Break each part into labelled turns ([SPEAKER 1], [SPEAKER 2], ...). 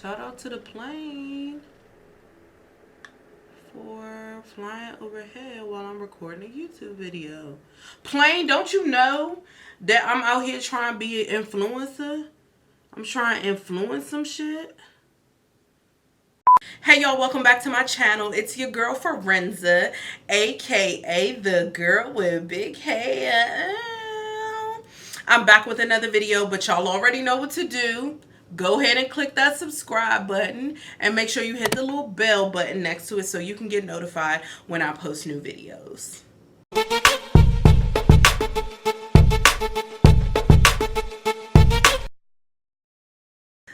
[SPEAKER 1] Shout out to the plane for flying overhead while I'm recording a YouTube video. Plane, don't you know that I'm out here trying to be an influencer? I'm trying to influence some shit. Hey y'all, welcome back to my channel. It's your girl Firenza, aka the girl with big hair. I'm back with another video, but y'all already know what to do. Go ahead and click that subscribe button and make sure you hit the little bell button next to it so you can get notified when I post new videos.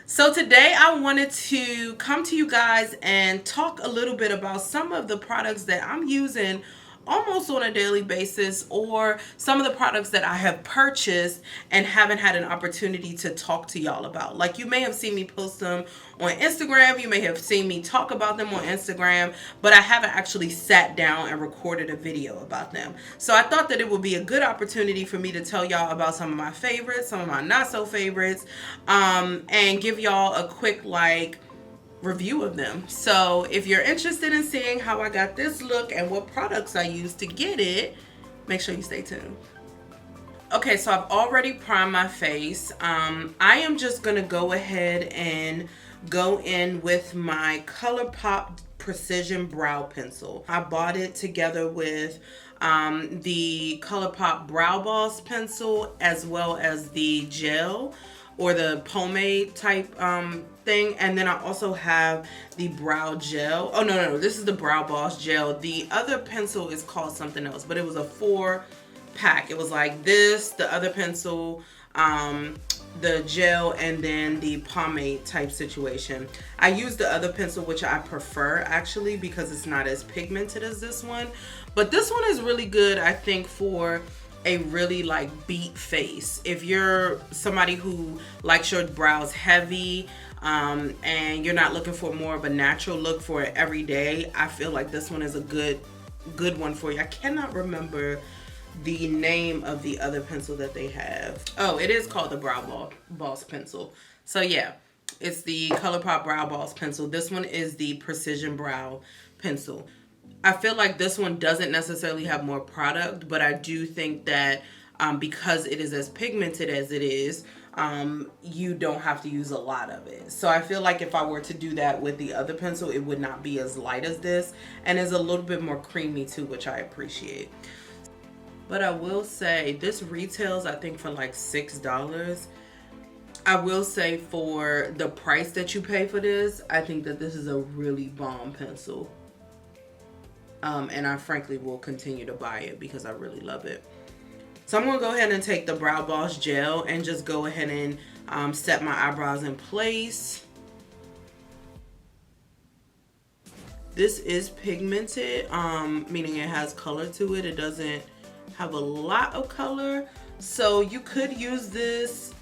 [SPEAKER 1] So today I wanted to come to you guys and talk a little bit about some of the products that I'm using almost on a daily basis, or some of the products that I have purchased and haven't had an opportunity to talk to y'all about. Like, you may have seen me post them on Instagram, you may have seen me talk about them on Instagram, but I haven't actually sat down and recorded a video about them. So I thought that it would be a good opportunity for me to tell y'all about some of my favorites, some of my not so favorites, and give y'all a quick review of them. So if you're interested in seeing how I got this look and what products I used to get it, make sure you stay tuned. Okay, so I've already primed my face. I am just gonna go ahead and go in with my ColourPop Precision Brow Pencil. I bought it together with the ColourPop Brow Boss pencil, as well as the gel or the pomade type thing. And then I also have the brow gel. Oh, no, this is the Brow Boss gel. The other pencil is called something else, but it was a 4-pack. It was like this, the other pencil, the gel, and then the pomade type situation. I use the other pencil, which I prefer actually, because it's not as pigmented as this one. But this one is really good, I think, for a really beat face. If you're somebody who likes your brows heavy, and you're not looking for more of a natural look for it every day, I feel like this one is a good one for you. I cannot remember the name of the other pencil that they have. Oh, it is called the Brow Boss pencil. So yeah, it's the ColourPop Brow Boss pencil. This one is the Precision Brow pencil. I feel like this one doesn't necessarily have more product, but I do think that because it is as pigmented as it is, you don't have to use a lot of it. So I feel like if I were to do that with the other pencil, it would not be as light as this, and is a little bit more creamy too, which I appreciate. But I will say this retails, I think, for like $6. I will say for the price that you pay for this, I think that this is a really bomb pencil. And I frankly will continue to buy it because I really love it. So I'm going to go ahead and take the Brow Boss gel and just go ahead and set my eyebrows in place. This is pigmented, meaning it has color to it. It doesn't have a lot of color. So you could use this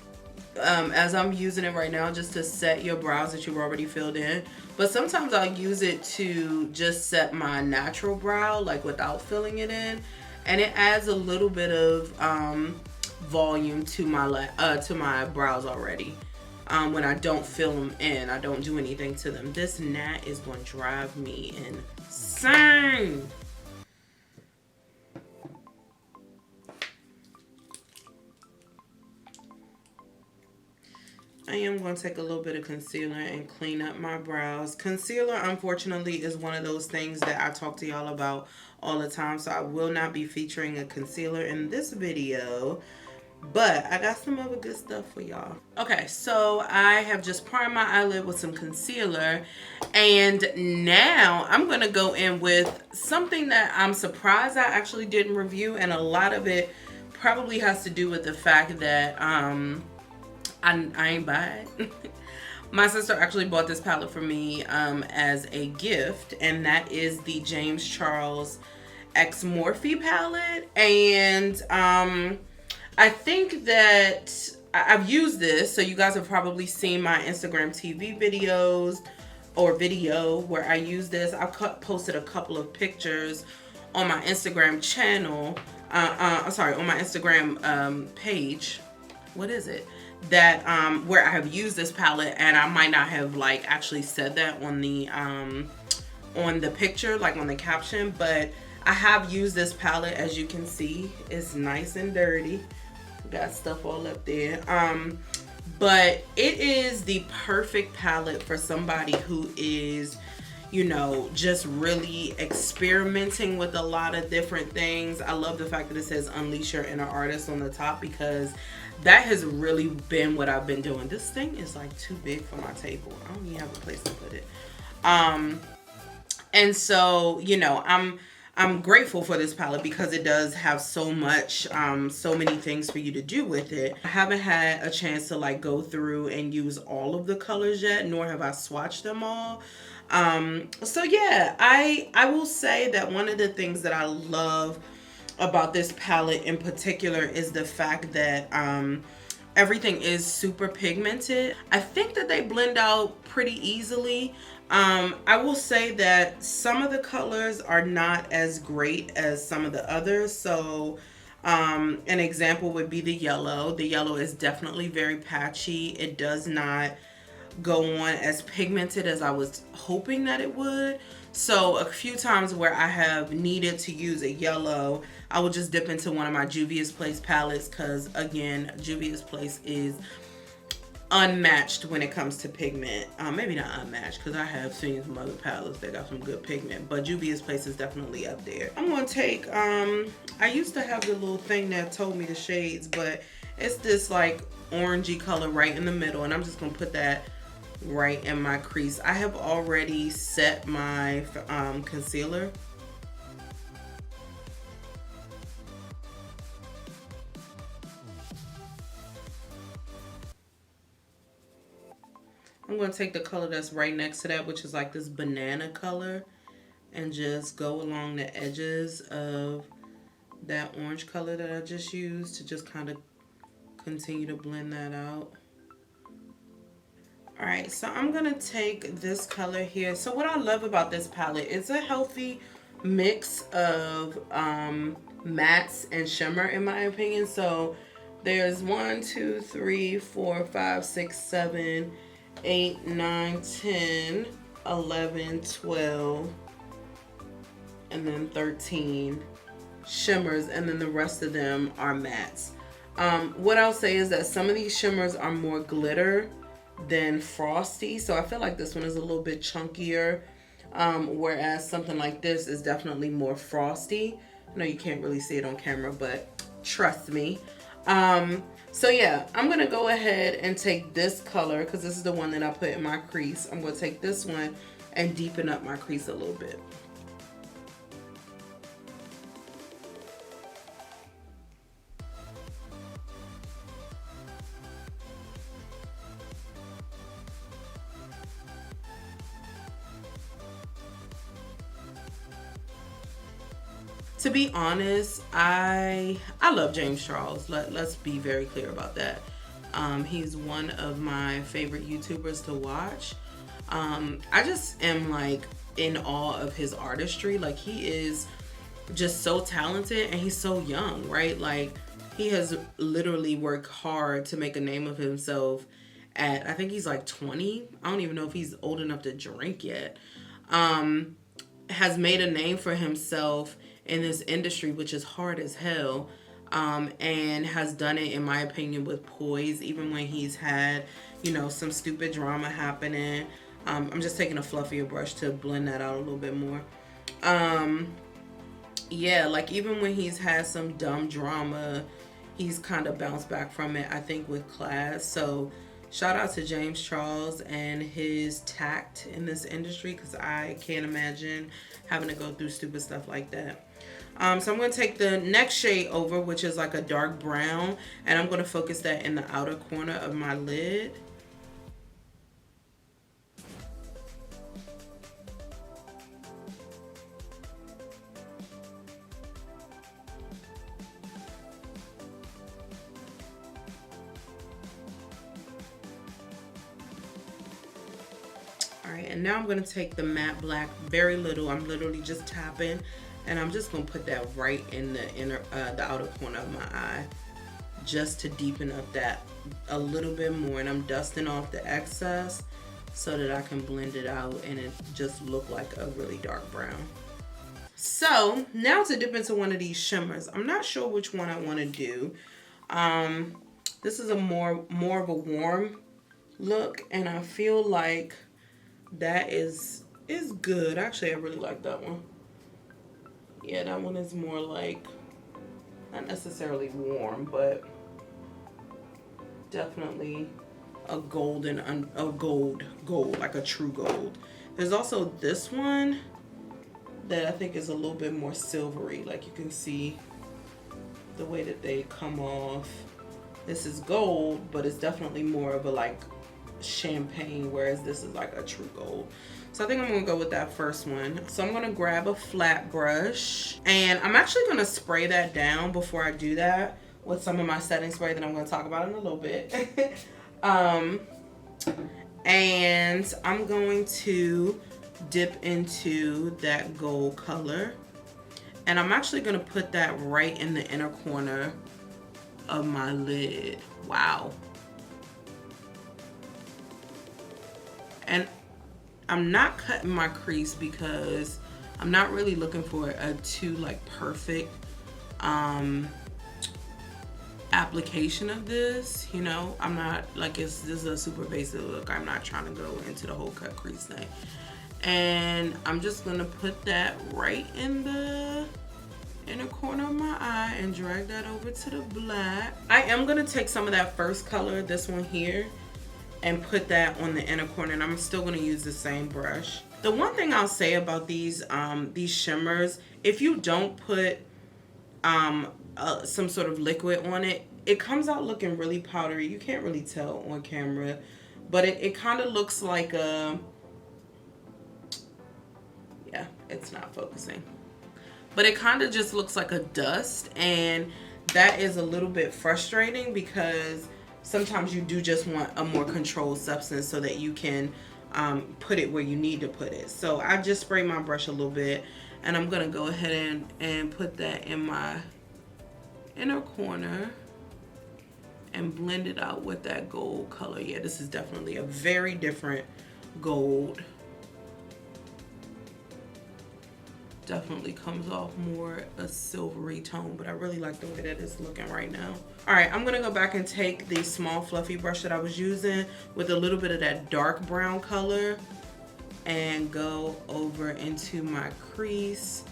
[SPEAKER 1] as I'm using it right now, just to set your brows that you've already filled in. But sometimes I'll use it to just set my natural brow, like without filling it in, and it adds a little bit of volume to my brows already. When I don't fill them in, I don't do anything to them. This gnat is going to drive me insane. I am going to take a little bit of concealer and clean up my brows. Concealer, unfortunately, is one of those things that I talk to y'all about all the time, so I will not be featuring a concealer in this video, but I got some other good stuff for y'all. Okay, so I have just primed my eyelid with some concealer, and now I'm going to go in with something that I'm surprised I actually didn't review, and a lot of it probably has to do with the fact that I ain't buy it. My sister actually bought this palette for me as a gift, and that is the James Charles X Morphe palette. And I think that I've used this, so you guys have probably seen my Instagram TV videos or video where I use this. I posted a couple of pictures on my Instagram channel, sorry, on my Instagram page. What is it? that where I have used this palette, and I might not have like actually said that on the picture, like on the caption, but I have used this palette. As you can see, it's nice and dirty, got stuff all up there. But it is the perfect palette for somebody who is, you know, just really experimenting with a lot of different things. I love the fact that it says unleash your inner artist on the top, because that has really been what I've been doing. This thing is like too big for my table. I don't even have a place to put it. And so, you know, I'm grateful for this palette because it does have so much, so many things for you to do with it. I haven't had a chance to like go through and use all of the colors yet, nor have I swatched them all. So yeah, I will say that one of the things that I love about this palette in particular is the fact that everything is super pigmented. I think that they blend out pretty easily. I will say that some of the colors are not as great as some of the others. So an example would be the yellow. The yellow is definitely very patchy. It does not go on as pigmented as I was hoping that it would. So a few times where I have needed to use a yellow, I will just dip into one of my Juvia's Place palettes, because again, Juvia's Place is unmatched when it comes to pigment. Maybe not unmatched, because I have seen some other palettes that got some good pigment, but Juvia's Place is definitely up there. I'm going to take, I used to have the little thing that told me the shades, but it's this like orangey color right in the middle, and I'm just going to put that right in my crease. I have already set my concealer. I'm going to take the color that's right next to that, which is like this banana color, and just go along the edges of that orange color that I just used to just kind of continue to blend that out. All right, so I'm gonna take this color here. So what I love about this palette is a healthy mix of mattes and shimmer, in my opinion. So there's 1, 2, 3, 4, 5, 6, 7, 8, 9, 10, 11, 12, and then 13 shimmers, and then the rest of them are mattes. What I'll say is that some of these shimmers are more glitter than frosty, so I feel like this one is a little bit chunkier, whereas something like this is definitely more frosty. I know you can't really see it on camera, but trust me. So yeah, I'm gonna go ahead and take this color, because this is the one that I put in my crease. I'm gonna take this one and deepen up my crease a little bit. To be honest, I love James Charles. Let's be very clear about that. He's one of my favorite YouTubers to watch. I just am like in awe of his artistry. Like, he is just so talented, and he's so young, right? Like, he has literally worked hard to make a name of himself at, I think he's like 20. I don't even know if he's old enough to drink yet. Has made a name for himself in this industry, which is hard as hell, and has done it, in my opinion, with poise, even when he's had, you know, some stupid drama happening. I'm just taking a fluffier brush to blend that out a little bit more. Yeah, like even when he's had some dumb drama, he's kind of bounced back from it, I think, with class. So shout out to James Charles and his tact in this industry, because I can't imagine having to go through stupid stuff like that. So I'm going to take the next shade over, which is like a dark brown, and I'm going to focus that in the outer corner of my lid. Alright, and now I'm going to take the matte black, very little, I'm literally just tapping, and I'm just going to put that right in the inner, the outer corner of my eye. just to deepen up that a little bit more, and I'm dusting off the excess so that I can blend it out and it just look like a really dark brown. So now to dip into one of these shimmers. I'm not sure which one I want to do. This is a more of a warm look, and I feel like that is good. Actually, I really like that one. Yeah, that one is more like, not necessarily warm, but definitely a golden, a gold, like a true gold. There's also this one that I think is a little bit more silvery. Like you can see the way that they come off. This is gold, but it's definitely more of a like champagne, whereas this is like a true gold. So I think I'm gonna go with that first one. So I'm gonna grab a flat brush, and I'm actually gonna spray that down before I do that with some of my setting spray that I'm gonna talk about in a little bit. And I'm going to dip into that gold color, and I'm actually gonna put that right in the inner corner of my lid. Wow. And I'm not cutting my crease because I'm not really looking for a too like perfect application of this, you know. I'm not like, this is a super basic look. I'm not trying to go into the whole cut crease thing. And I'm just gonna put that right in the inner corner of my eye and drag that over to the black. I am gonna take some of that first color, this one here, and put that on the inner corner, and I'm still gonna use the same brush. The one thing I'll say about these shimmers, if you don't put some sort of liquid on it, it comes out looking really powdery. You can't really tell on camera, but it kind of looks like a, yeah, it's not focusing. But it kind of just looks like a dust, and that is a little bit frustrating because sometimes you do just want a more controlled substance so that you can put it where you need to put it. So I just spray my brush a little bit, and I'm gonna go ahead and put that in my inner corner and blend it out with that gold color. Yeah, this is definitely a very different gold. Definitely comes off more a silvery tone, but I really like the way that it's looking right now. All right, I'm gonna go back and take the small fluffy brush that I was using with a little bit of that dark brown color and go over into my crease.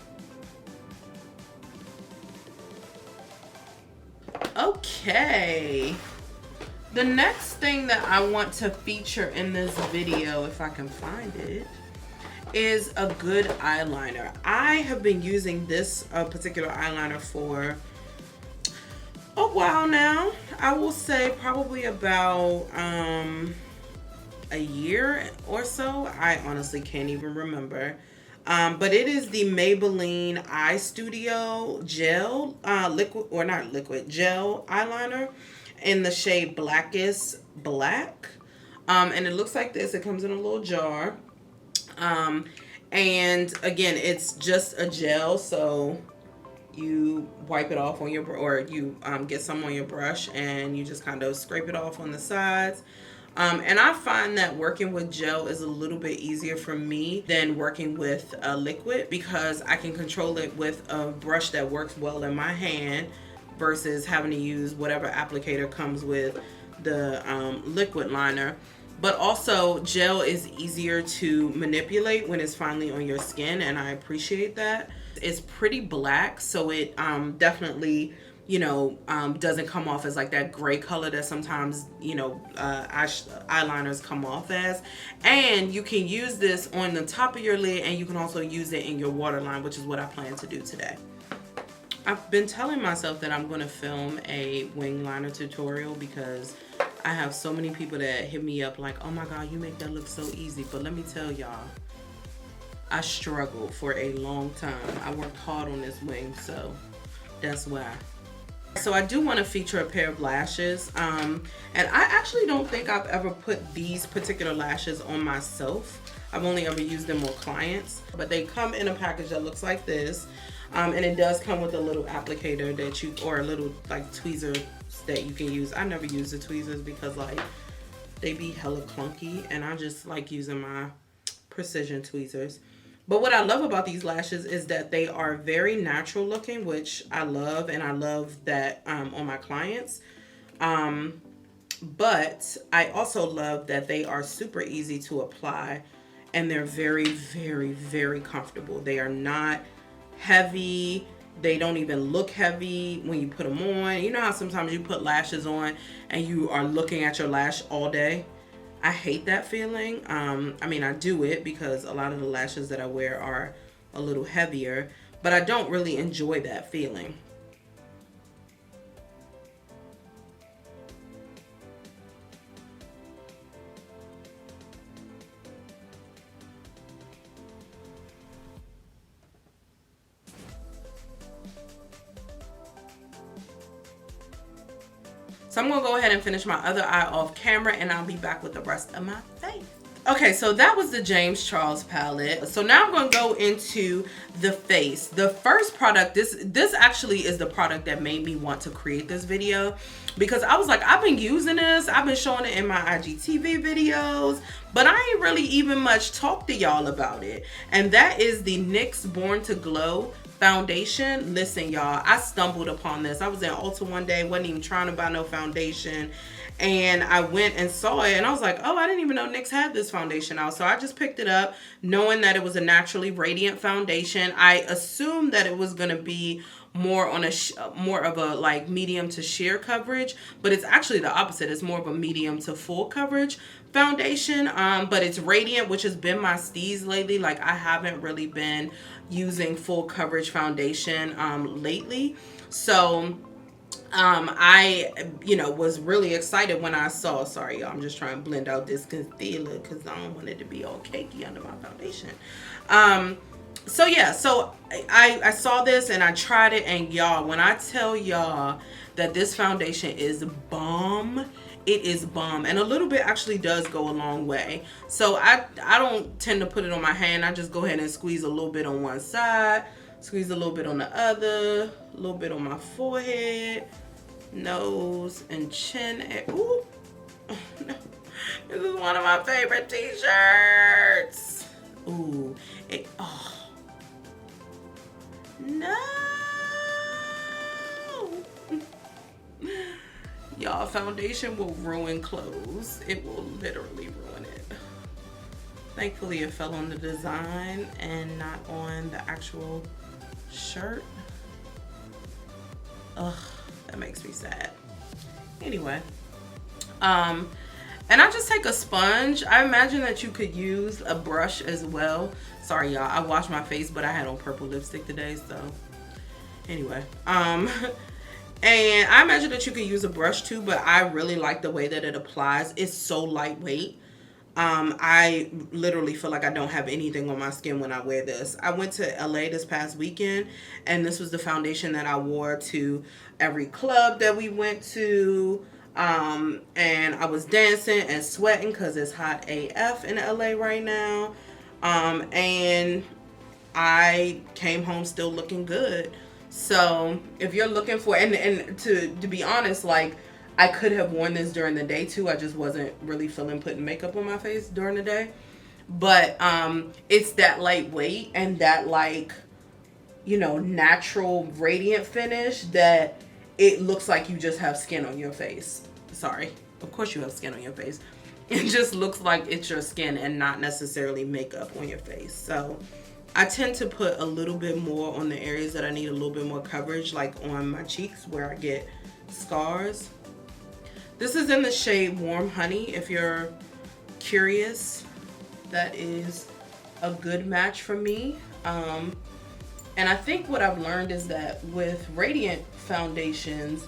[SPEAKER 1] Okay, the next thing that I want to feature in this video, if I can find it, is a good eyeliner. I have been using this particular eyeliner for a while now. I will say probably about a year or so. I honestly can't even remember. But it is the Maybelline Eye Studio gel, gel eyeliner in the shade Blackest Black. And it looks like this. It comes in a little jar. And again, it's just a gel, so you wipe it off on your, or you get some on your brush and you just kind of scrape it off on the sides. And I find that working with gel is a little bit easier for me than working with a liquid, because I can control it with a brush that works well in my hand versus having to use whatever applicator comes with the liquid liner. But also, gel is easier to manipulate when it's finally on your skin, and I appreciate that. It's pretty black, so it definitely, you know, doesn't come off as like that gray color that sometimes, you know, eyeliners come off as. And you can use this on the top of your lid, and you can also use it in your waterline, which is what I plan to do today. I've been telling myself that I'm going to film a wing liner tutorial because I have so many people that hit me up like, oh my God, you make that look so easy. But let me tell y'all, I struggled for a long time. I worked hard on this wing, so that's why. So I do want to feature a pair of lashes. And I actually don't think I've ever put these particular lashes on myself. I've only ever used them on clients, but they come in a package that looks like this. And it does come with a little applicator that you, or a little like tweezer that you can use. I never use the tweezers because like they be hella clunky, and I just like using my precision tweezers. But what I love about these lashes is that they are very natural looking, which I love, and I love that on my clients. But I also love that they are super easy to apply, and they're very, very, very comfortable. They are not heavy. They don't even look heavy when you put them on. You know how sometimes you put lashes on and you are looking at your lash all day? I hate that feeling. I mean, I do it because a lot of the lashes that I wear are a little heavier, but I don't really enjoy that feeling. So I'm gonna go ahead and finish my other eye off camera, and I'll be back with the rest of my face. Okay, so that was the James Charles palette. So now I'm gonna go into the face. The first product, this actually is the product that made me want to create this video, because I was like, I've been using this, I've been showing it in my IGTV videos, but I ain't really even much talked to y'all about it. And that is the NYX Born to Glow foundation. Listen, y'all, I stumbled upon this. I was in Ulta one day, wasn't even trying to buy no foundation, and I went and saw it, and I was like, oh, I didn't even know NYX had this foundation out. So I just picked it up knowing that it was a naturally radiant foundation. I assumed that it was going to be more on a more of a like medium to sheer coverage, but it's actually the opposite. It's more of a medium to full coverage foundation, but it's radiant, which has been my steez lately. Like, I haven't really been using full coverage foundation lately. So I, was really excited when I saw, sorry y'all, I'm just trying to blend out this concealer because I don't want it to be all cakey under my foundation. So yeah, so I saw this and I tried it, and y'all, when I tell y'all that this foundation is bomb, it is bomb. And a little bit actually does go a long way. So I don't tend to put it on my hand. I just go ahead and squeeze a little bit on one side, squeeze a little bit on the other, a little bit on my forehead, nose, and chin. And, ooh, no. This is one of my favorite t-shirts. Ooh, oh. No. Y'all, foundation will ruin clothes. It will literally ruin it. Thankfully, it fell on the design and not on the actual shirt. Ugh, that makes me sad. Anyway, and I just take a sponge. I imagine that you could use a brush as well. Sorry, y'all, I washed my face, but I had on purple lipstick today, so anyway. And I imagine that you could use a brush too, but I really like the way that it applies. It's so lightweight. I literally feel like I don't have anything on my skin when I wear this. I went to LA this past weekend, and this was the foundation that I wore to every club that we went to. And I was dancing and sweating because it's hot AF in LA right now. And I came home still looking good. So if you're looking for, and to be honest, like, I could have worn this during the day too. I just wasn't really feeling putting makeup on my face during the day. But it's that lightweight and that, like, natural radiant finish that it looks like you just have skin on your face. Sorry, of course you have skin on your face. It just looks like it's your skin and not necessarily makeup on your face. So I tend to put a little bit more on the areas that I need a little bit more coverage, like on my cheeks where I get scars. This is in the shade Warm Honey. If you're curious, that is a good match for me. And I think what I've learned is that with radiant foundations,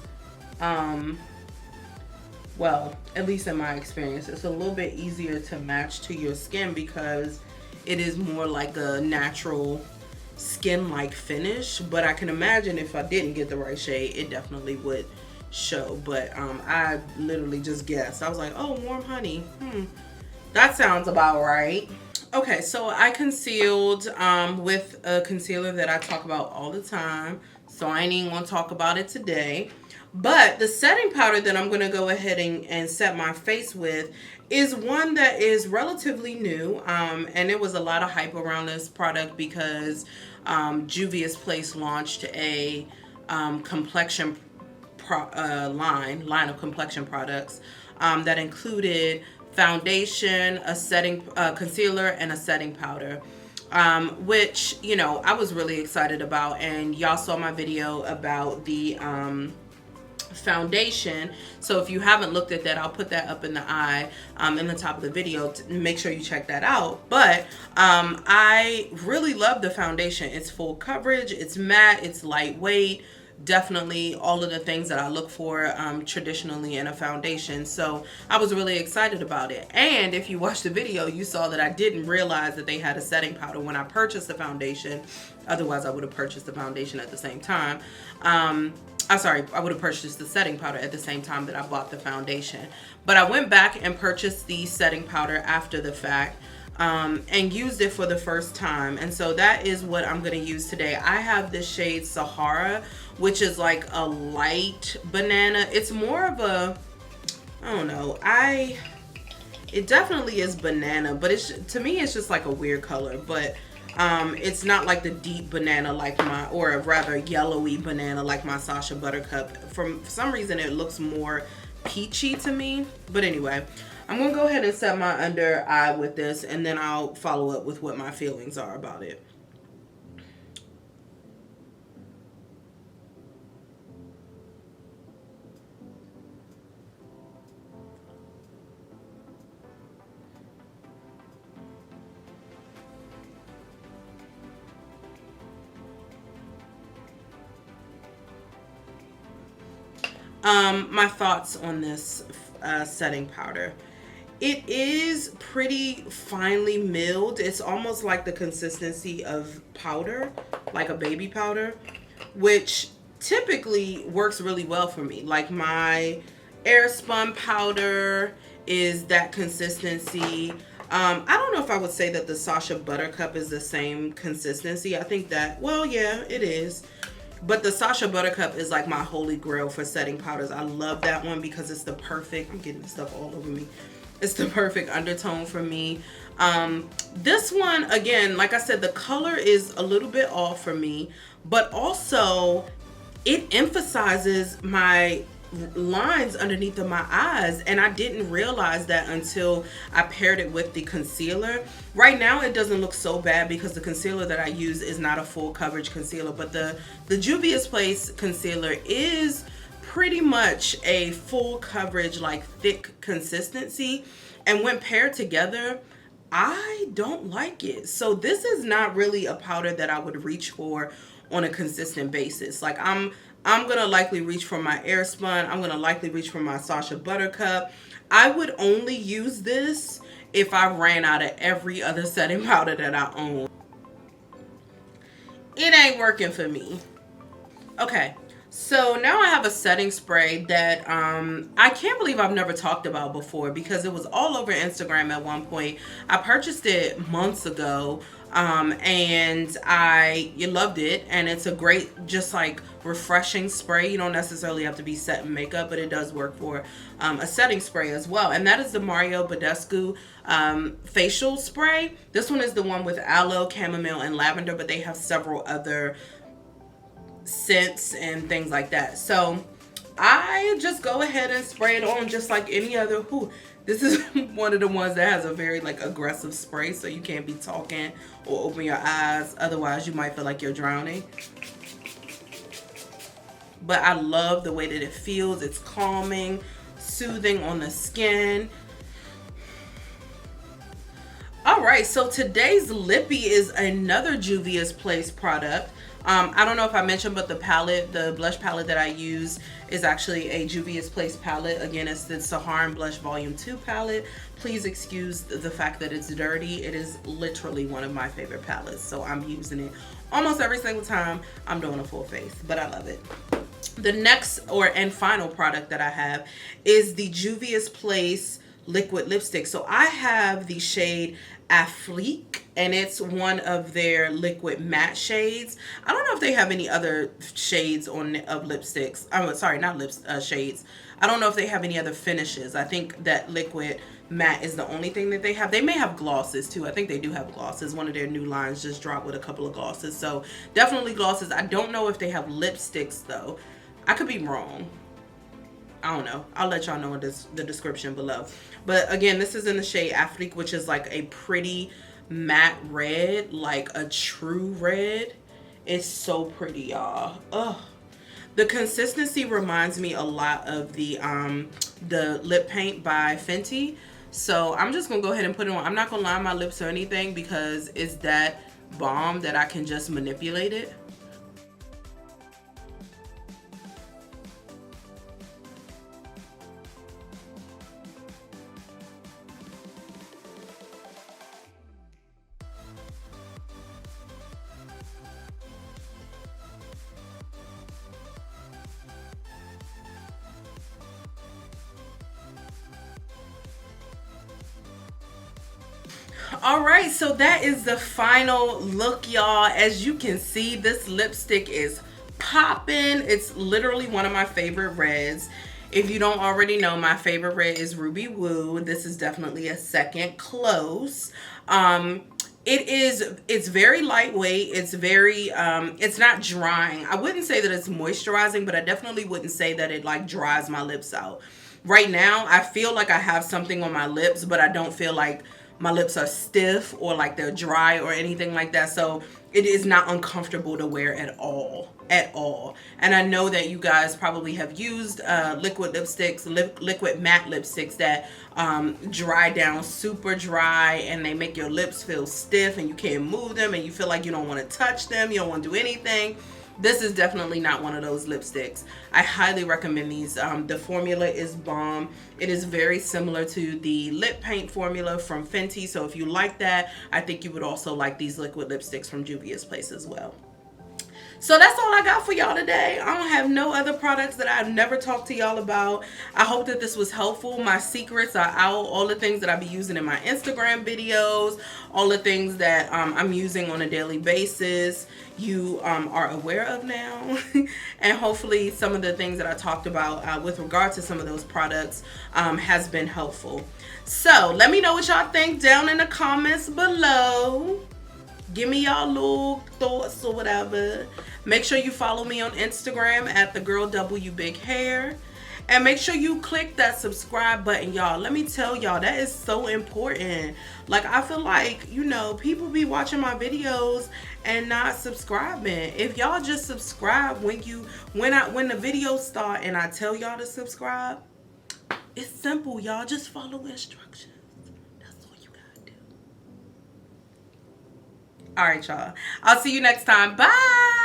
[SPEAKER 1] well, at least in my experience, it's a little bit easier to match to your skin because it is more like a natural skin-like finish. But I can imagine if I didn't get the right shade, it definitely would show. But I literally just guessed. I was like, oh, Warm Honey, that sounds about right. Okay, so I concealed with a concealer that I talk about all the time. So I ain't even gonna talk about it today. But the setting powder that I'm gonna go ahead and set my face with is one that is relatively new. And it was a lot of hype around this product because Juvia's Place launched a complexion line of complexion products that included foundation, a setting concealer, and a setting powder. Which, you know, I was really excited about, and y'all saw my video about the foundation. So if you haven't looked at that, I'll put that up in the eye in the top of the video to make sure you check that out. But I really love the foundation. It's full coverage, it's matte, it's lightweight, definitely all of the things that I look for traditionally in a foundation. So I was really excited about it. And if you watched the video, you saw that I didn't realize that they had a setting powder when I purchased the foundation. Otherwise I would have purchased the foundation at the same time. I'm sorry, I would have purchased the setting powder at the same time that I bought the foundation. But I went back and purchased the setting powder after the fact and used it for the first time. And so that is what I'm going to use today. I have this shade Sahara, which is like a light banana. It's more of a, I don't know, it definitely is banana, but it's, to me, it's just like a weird color. But it's not like the deep banana like my, or a rather yellowy banana like my Sacha Buttercup. For some reason, it looks more peachy to me. But anyway, I'm going to go ahead and set my under eye with this, and then I'll follow up with what my feelings are about it. My thoughts on this setting powder. It is pretty finely milled. It's almost like the consistency of powder, like a baby powder, which typically works really well for me. Like my Airspun powder is that consistency. I don't know if I would say that the Sacha Buttercup is the same consistency. I think that, well, yeah, it is. But the Sacha Buttercup is like my holy grail for setting powders. I love that one because it's the perfect, I'm getting stuff all over me. It's the perfect undertone for me. This one, again, like I said, the color is a little bit off for me, but also it emphasizes my lines underneath of my eyes, and I didn't realize that until I paired it with the concealer. Right now it doesn't look so bad because the concealer that I use is not a full coverage concealer, but the Juvia's Place concealer is pretty much a full coverage, like thick consistency, and when paired together, I don't like it. So this is not really a powder that I would reach for on a consistent basis. Like I'm gonna likely reach for my Airspun. I'm gonna likely reach for my Sacha Buttercup. I would only use this if I ran out of every other setting powder that I own. It ain't working for me. Okay, so now I have a setting spray that I can't believe I've never talked about before because it was all over Instagram at one point. I purchased it months ago and I loved it, and it's a great, just like refreshing spray. You don't necessarily have to be set in makeup, but it does work for a setting spray as well, and that is the Mario Badescu facial spray. This one is the one with aloe, chamomile, and lavender, but they have several other scents and things like that. So I just go ahead and spray it on just like any other. This is one of the ones that has a very like aggressive spray, so you can't be talking or open your eyes, otherwise you might feel like you're drowning. But I love the way that it feels. It's calming, soothing on the skin. All right, so today's lippy is another Juvia's Place product. I don't know if I mentioned, but the palette, the blush palette that I use is actually a Juvia's Place palette. Again, it's the Saharan Blush Volume 2 palette. Please excuse the fact that it's dirty. It is literally one of my favorite palettes, so I'm using it almost every single time I'm doing a full face, but I love it. The next and final product that I have is the Juvia's Place liquid lipstick. So I have the shade Afrique, and it's one of their liquid matte shades. I don't know if they have any other shades on of lipsticks. I'm sorry, not lips shades. I don't know if they have any other finishes. I think that liquid matte is the only thing that they have. They may have glosses too. I think they do have glosses. One of their new lines just dropped with a couple of glosses. So definitely glosses. I don't know if they have lipsticks though. I could be wrong. I don't know. I'll let y'all know in the description below. But again, this is in the shade Afrique, which is like a pretty matte red, like a true red. It's so pretty, y'all. Ugh. The consistency reminds me a lot of the lip paint by Fenty. So I'm just gonna go ahead and put it on. I'm not gonna line my lips or anything because it's that bomb that I can just manipulate it. All right, so that is the final look, y'all. As you can see, this lipstick is popping. It's literally one of my favorite reds. If you don't already know, my favorite red is Ruby Woo. This is definitely a second close. It's very lightweight. It's very it's not drying. I wouldn't say that it's moisturizing, but I definitely wouldn't say that it like dries my lips out. Right now, I feel like I have something on my lips, but I don't feel like my lips are stiff or like they're dry or anything like that. So it is not uncomfortable to wear at all. At all. And I know that you guys probably have used liquid lipsticks, liquid matte lipsticks that dry down super dry, and they make your lips feel stiff and you can't move them and you feel like you don't want to touch them, you don't want to do anything. This is definitely not one of those lipsticks. I highly recommend these. The formula is bomb. It is very similar to the lip paint formula from Fenty. So if you like that, I think you would also like these liquid lipsticks from Juvia's Place as well. So that's all I got for y'all today. I don't have no other products that I've never talked to y'all about. I hope that this was helpful. My secrets are out. All the things that I be using in my Instagram videos, all the things that I'm using on a daily basis, you are aware of now. And hopefully some of the things that I talked about with regard to some of those products has been helpful. So let me know what y'all think down in the comments below. Give me y'all little thoughts or whatever. Make sure you follow me on Instagram at @thegirlwbighair. And make sure you click that subscribe button, y'all. Let me tell y'all, that is so important. Like, I feel like, you know, people be watching my videos and not subscribing. If y'all just subscribe when the videos start and I tell y'all to subscribe, it's simple, y'all. Just follow instructions. All right, y'all. I'll see you next time. Bye.